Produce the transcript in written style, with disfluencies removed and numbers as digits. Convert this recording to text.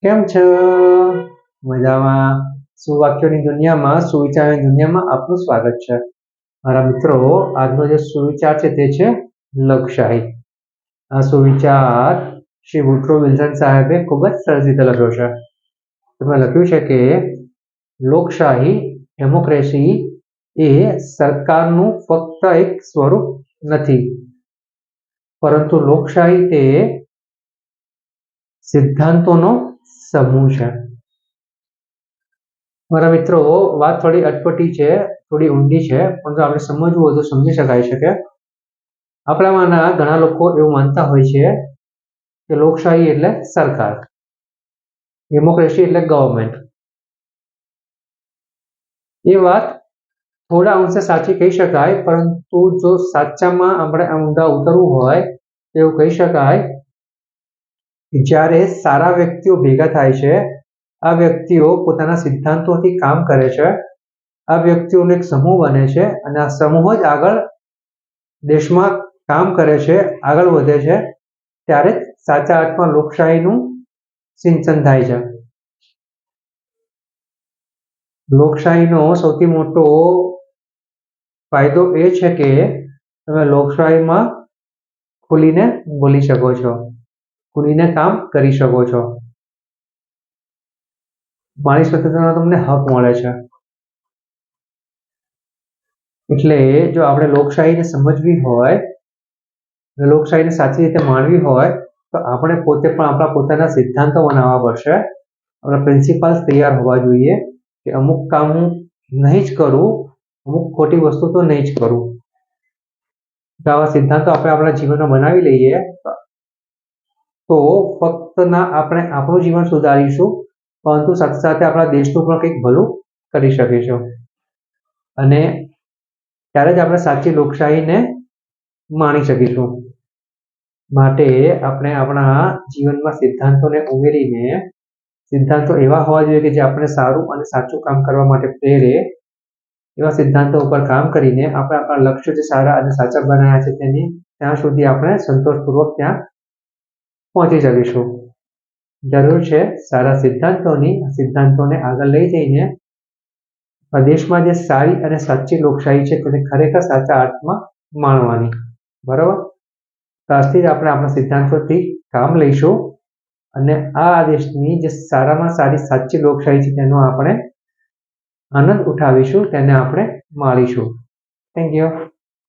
કેમ છો? મજામાં? સુવાક્યોની દુનિયામાં, સુવિચારની દુનિયામાં આપનું સ્વાગત છે. મારા મિત્રો, આજનો જે સુવિચાર છે તે છે લોકશાહી. આ સુવિચાર શ્રી વુડરો વિલ્સન સાહેબે ખૂબ જ સરસ રીતે લખ્યો છે. તેમાં લખ્યું છે કે લોકશાહી, ડેમોક્રેસી એ સરકારનું ફક્ત એક સ્વરૂપ નથી, પરંતુ લોકશાહી તે સિદ્ધાંતોનો સમૂહ છે. મારા મિત્રો, વાત થોડી અટપટી છે, થોડી ઊંડી છે, પરંતુ આપણે સમજવું હોય તો સમજી શકાય છે કે આપણામાંના ઘણા લોકો એવું માનતા હોય છે કે લોકશાહી એટલે સરકાર, ડેમોક્રેસી એટલે ગવર્મેન્ટ. એ વાત થોડા અંશે સાચી કહી શકાય, પરંતુ જો સાચામાં આપણે ઊંડા ઉતરવું હોય તો એવું કહી શકાય કે જ્યારે સારા વ્યક્તિઓ ભેગા થાય છે, આ વ્યક્તિઓ પોતાના સિદ્ધાંતોથી કામ કરે છે, આ વ્યક્તિઓનો એક સમૂહ બને છે અને આ સમૂહ જ આગળ દેશમાં કામ કરે છે, આગળ વધે છે, ત્યારે સાચા અર્થમાં લોકશાહીનું સિંચન થાય છે. લોકશાહીનો સૌથી મોટો ફાયદો એ છે કે તમે લોકશાહીમાં ખુલીને બોલી શકો છો, ખુલીને કામ કરી શકો છો. વાણી સ્વતંત્રતાનો તમને હક મળે છે. એટલે જો આપણે લોકશાહીને સમજવી હોય, લોકશાહીને સાચી રીતે માણવી હોય તો આપણે પોતે પણ આપણા પોતાના સિદ્ધાંતો બનાવવા પડશે. આપણા પ્રિન્સિપલ્સ તૈયાર હોવા જોઈએ કે અમુક કામ હું નહીં જ કરું, અમુક ખોટી વસ્તુ તો નહીં જ કરું. જો આવા સિદ્ધાંતો આપણે આપણા જીવનમાં બનાવી લઈએ તો ફક્ત ના આપણે આપણું જીવન સુધારીશું, પરંતુ સાથે સાથે આપણા દેશનું પણ કંઈક ભલું કરી શકીશું. અને ત્યારે જ આપણે સાચી લોકશાહીને માણી શકીશું. માટે આપણે આપણા જીવનમાં સિદ્ધાંતોને ઉમેરીને, સિદ્ધાંતો એવા હોવા જોઈએ કે જે આપણે સારું અને સાચું કામ કરવા માટે પ્રેરે, એવા સિદ્ધાંતો ઉપર કામ કરીને આપણે આપણા લક્ષ્યો જે સારા અને સાચા બનાવ્યા છે તેની ત્યાં સુધી આપણે સંતોષપૂર્વક ત્યાં પહોંચી શકીશું. જરૂર છે સારા સિદ્ધાંતોને આગળ લઈ જઈને દેશમાં જે સારી અને સાચી લોકશાહી છે તેને ખરેખર સાચા અર્થમાં માણવાની. બરાબર? આજથી જ આપણે આપણા સિદ્ધાંતોથી કામ લઈશું અને આ દેશની જે સારામાં સારી સાચી લોકશાહી છે તેનો આપણે આનંદ ઉઠાવીશું, તેને આપણે માણીશું. Thank you.